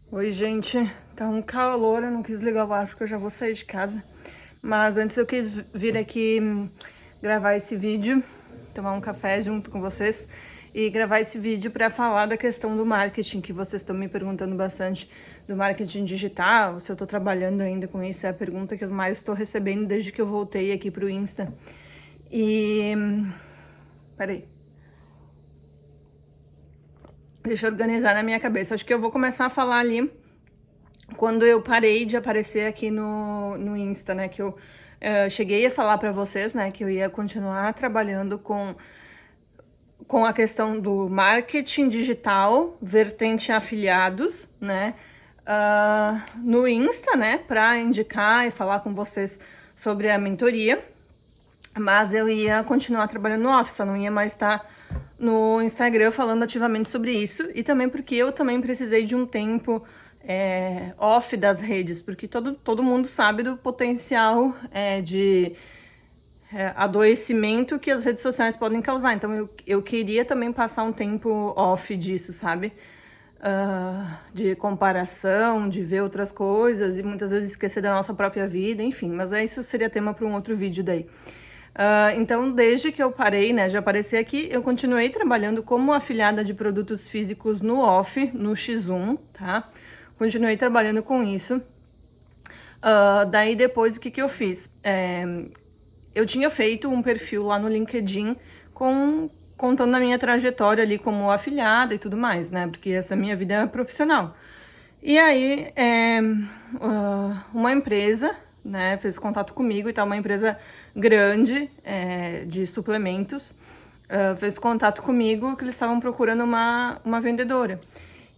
Oi, gente. Tá um calor, eu não quis ligar o ar porque eu já vou sair de casa. Mas antes eu quis vir aqui gravar esse vídeo, tomar um café junto com vocês e gravar esse vídeo para falar da questão do marketing, que vocês estão me perguntando bastante do marketing digital, se eu tô trabalhando ainda com isso, é a pergunta que eu mais estou recebendo desde que eu voltei aqui pro Insta. E... peraí. Deixa eu organizar na minha cabeça. Acho que eu vou começar a falar ali quando eu parei de aparecer aqui no Insta, né? Que eu cheguei a falar pra vocês, né? Que eu ia continuar trabalhando com a questão do marketing digital, vertente afiliados, né? No Insta, né? Pra indicar e falar com vocês sobre a mentoria. Mas eu ia continuar trabalhando no Office, só não ia mais estar no Instagram falando ativamente sobre isso. E também porque eu também precisei de um tempo off das redes, porque todo mundo sabe do potencial de adoecimento que as redes sociais podem causar. Então eu queria também passar um tempo off disso, sabe? De comparação, de ver outras coisas e muitas vezes esquecer da nossa própria vida, enfim. Mas isso seria tema para um outro vídeo daí. Então, desde que eu parei, né, de aparecer aqui, eu continuei trabalhando como afiliada de produtos físicos no Off, no X1, tá? Continuei trabalhando com isso. Daí, depois, o que eu fiz? Eu tinha feito um perfil lá no LinkedIn contando a minha trajetória ali como afiliada e tudo mais, né? Porque essa minha vida é profissional. E aí, uma empresa, né, fez contato comigo e tal, uma empresa grande de suplementos, fez contato comigo que eles estavam procurando uma vendedora.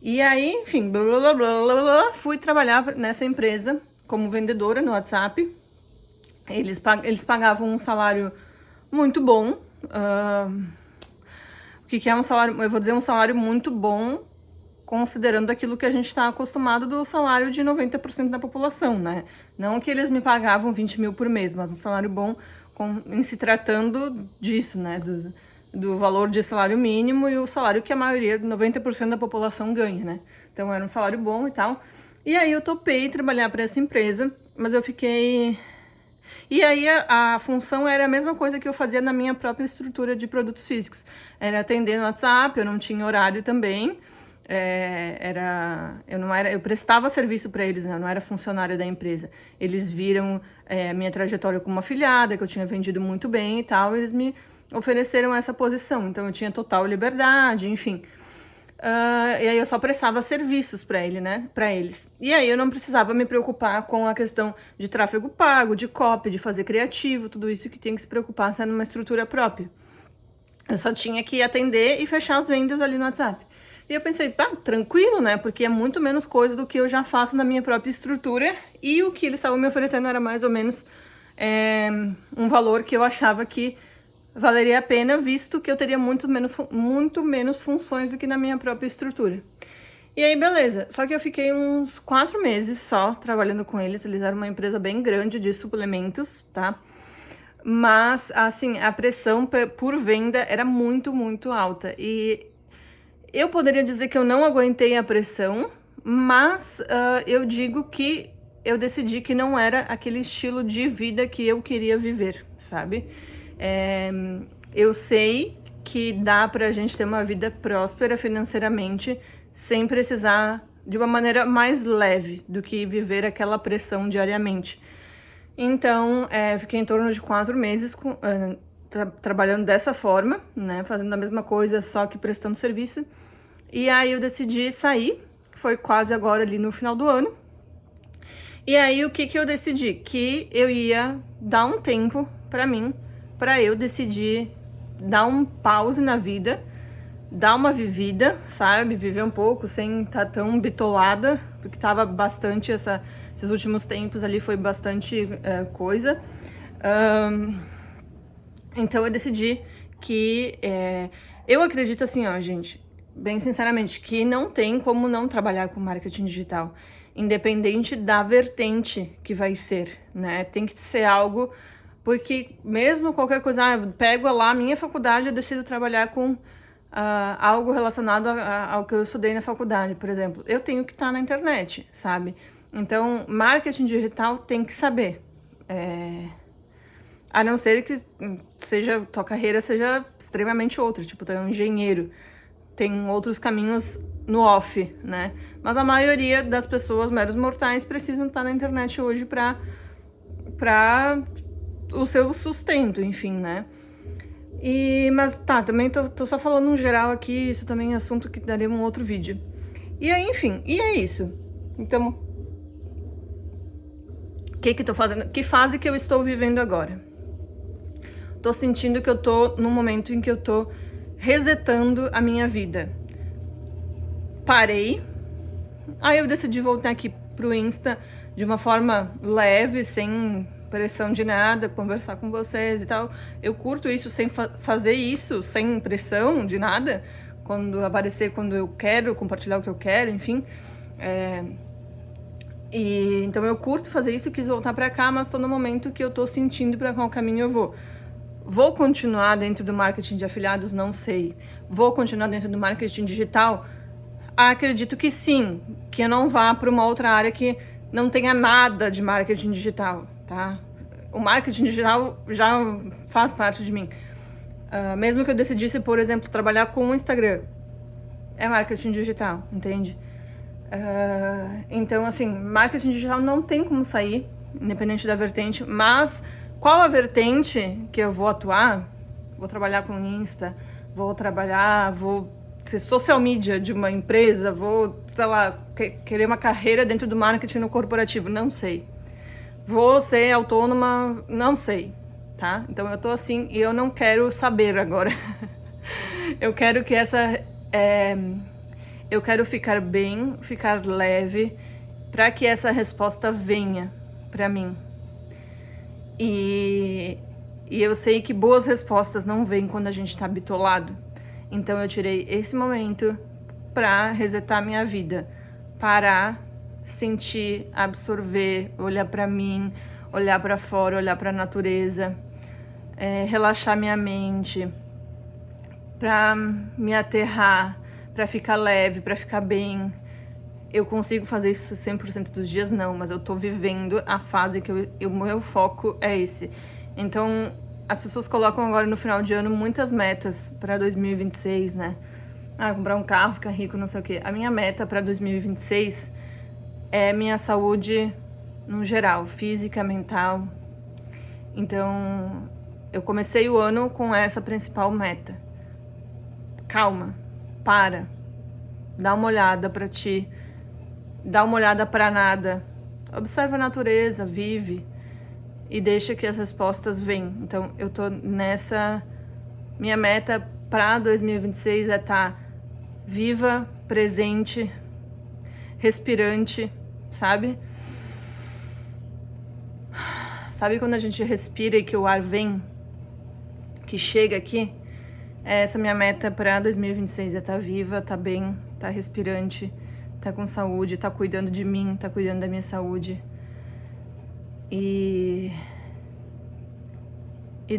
E aí, enfim, blá, blá, blá, blá, blá, fui trabalhar nessa empresa como vendedora no WhatsApp. Eles pagavam um salário muito bom. O que é um salário? Eu vou dizer um salário muito bom, considerando aquilo que a gente está acostumado do salário de 90% da população, né? Não que eles me pagavam 20 mil por mês, mas um salário bom em se tratando disso, né? Do valor de salário mínimo e o salário que a maioria, 90% da população ganha, né? Então era um salário bom e tal. E aí eu topei trabalhar para essa empresa, mas eu fiquei... E aí a função era a mesma coisa que eu fazia na minha própria estrutura de produtos físicos. Era atender no WhatsApp, eu não tinha horário também. Eu prestava serviço para eles, né? Eu não era funcionária da empresa. Eles viram a minha trajetória como afiliada, que eu tinha vendido muito bem e tal, eles me ofereceram essa posição. Então eu tinha total liberdade, enfim. E aí eu só prestava serviços para ele, né? Para eles. E aí eu não precisava me preocupar com a questão de tráfego pago, de copy, de fazer criativo, tudo isso que tem que se preocupar sendo uma estrutura própria. Eu só tinha que atender e fechar as vendas ali no WhatsApp. E eu pensei, tá, tranquilo, né? Porque é muito menos coisa do que eu já faço na minha própria estrutura. E o que eles estavam me oferecendo era mais ou menos um valor que eu achava que valeria a pena, visto que eu teria muito menos funções do que na minha própria estrutura. E aí, beleza. Só que eu fiquei uns 4 meses só trabalhando com eles. Eles eram uma empresa bem grande de suplementos, tá? Mas, assim, a pressão por venda era muito, muito alta. E eu poderia dizer que eu não aguentei a pressão, mas eu digo que eu decidi que não era aquele estilo de vida que eu queria viver, sabe? Eu sei que dá pra gente ter uma vida próspera financeiramente sem precisar de uma maneira mais leve do que viver aquela pressão diariamente. Então, fiquei em torno de 4 meses trabalhando dessa forma, né? Fazendo a mesma coisa, só que prestando serviço. E aí eu decidi sair, foi quase agora ali no final do ano. E aí o que eu decidi? Que eu ia dar um tempo pra mim, pra eu decidir dar um pause na vida, dar uma vivida, sabe? Viver um pouco sem estar tão bitolada, porque tava bastante esses últimos tempos ali, foi bastante coisa. Então eu decidi que eu acredito assim, ó, gente, bem sinceramente, que não tem como não trabalhar com marketing digital, independente da vertente que vai ser, né? Tem que ser algo, porque mesmo qualquer coisa, eu pego lá a minha faculdade, eu decido trabalhar com algo relacionado ao que eu estudei na faculdade, por exemplo. Eu tenho que estar na internet, sabe? Então, marketing digital tem que saber. A não ser que tua carreira seja extremamente outra, tipo, tu é um engenheiro. Tem outros caminhos no off, né? Mas a maioria das pessoas, meros mortais, precisam estar na internet hoje pra o seu sustento, enfim, né? Mas tá, também tô só falando no geral aqui, isso também é assunto que daria um outro vídeo. E aí, enfim, e é isso. Então, o que tô fazendo? Que fase que eu estou vivendo agora? Tô sentindo que eu tô num momento em que eu tô resetando a minha vida. Parei, aí eu decidi voltar aqui pro Insta de uma forma leve, sem pressão de nada, conversar com vocês e tal. Eu curto isso, sem fazer isso, sem pressão de nada, quando aparecer, quando eu quero, compartilhar o que eu quero, enfim. Então eu curto fazer isso, quis voltar pra cá, mas tô no momento que eu tô sentindo pra qual caminho eu vou. Vou continuar dentro do marketing de afiliados? Não sei. Vou continuar dentro do marketing digital? Acredito que sim, que eu não vá para uma outra área que não tenha nada de marketing digital, tá? O marketing digital já faz parte de mim. Mesmo que eu decidisse, por exemplo, trabalhar com o Instagram, é marketing digital, entende? Então, assim, marketing digital não tem como sair, independente da vertente, mas qual a vertente que eu vou atuar? Vou trabalhar com Insta, vou ser social media de uma empresa, vou, sei lá, querer uma carreira dentro do marketing no corporativo, não sei. Vou ser autônoma, não sei, tá? Então eu tô assim e eu não quero saber agora. Eu quero que eu quero ficar bem, ficar leve, para que essa resposta venha para mim. E eu sei que boas respostas não vêm quando a gente tá bitolado. Então eu tirei esse momento pra resetar minha vida, parar, sentir, absorver, olhar pra mim, olhar pra fora, olhar pra natureza, relaxar minha mente, pra me aterrar, pra ficar leve, pra ficar bem. Eu consigo fazer isso 100% dos dias? Não, mas eu tô vivendo a fase que o meu foco é esse. Então, as pessoas colocam agora no final de ano muitas metas pra 2026, né? Comprar um carro, ficar rico, não sei o quê. A minha meta pra 2026 é minha saúde no geral, física, mental. Então, eu comecei o ano com essa principal meta. Calma, para, dá uma olhada pra ti, dá uma olhada pra nada, observa a natureza, vive e deixa que as respostas venham. Então, eu tô nessa... Minha meta pra 2026 é estar viva, presente, respirante, sabe? Sabe quando a gente respira e que o ar vem, que chega aqui? Essa minha meta pra 2026 é estar viva, estar bem, estar respirante, estar com saúde, estar cuidando de mim, estar cuidando da minha saúde. E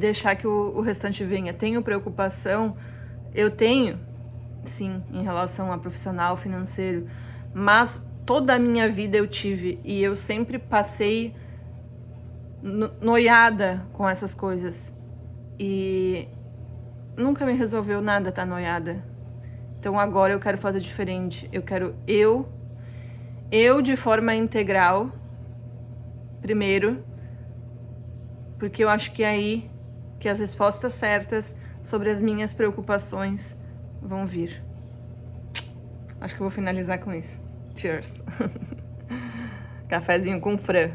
deixar que o restante venha. Tenho preocupação? Eu tenho, sim, em relação a profissional, financeiro, mas toda a minha vida eu tive e eu sempre passei noiada com essas coisas e nunca me resolveu nada tá noiada. Então agora eu quero fazer diferente. Eu quero eu de forma integral, primeiro, porque eu acho que é aí que as respostas certas sobre as minhas preocupações vão vir. Acho que eu vou finalizar com isso. Cheers. Cafezinho com Fran.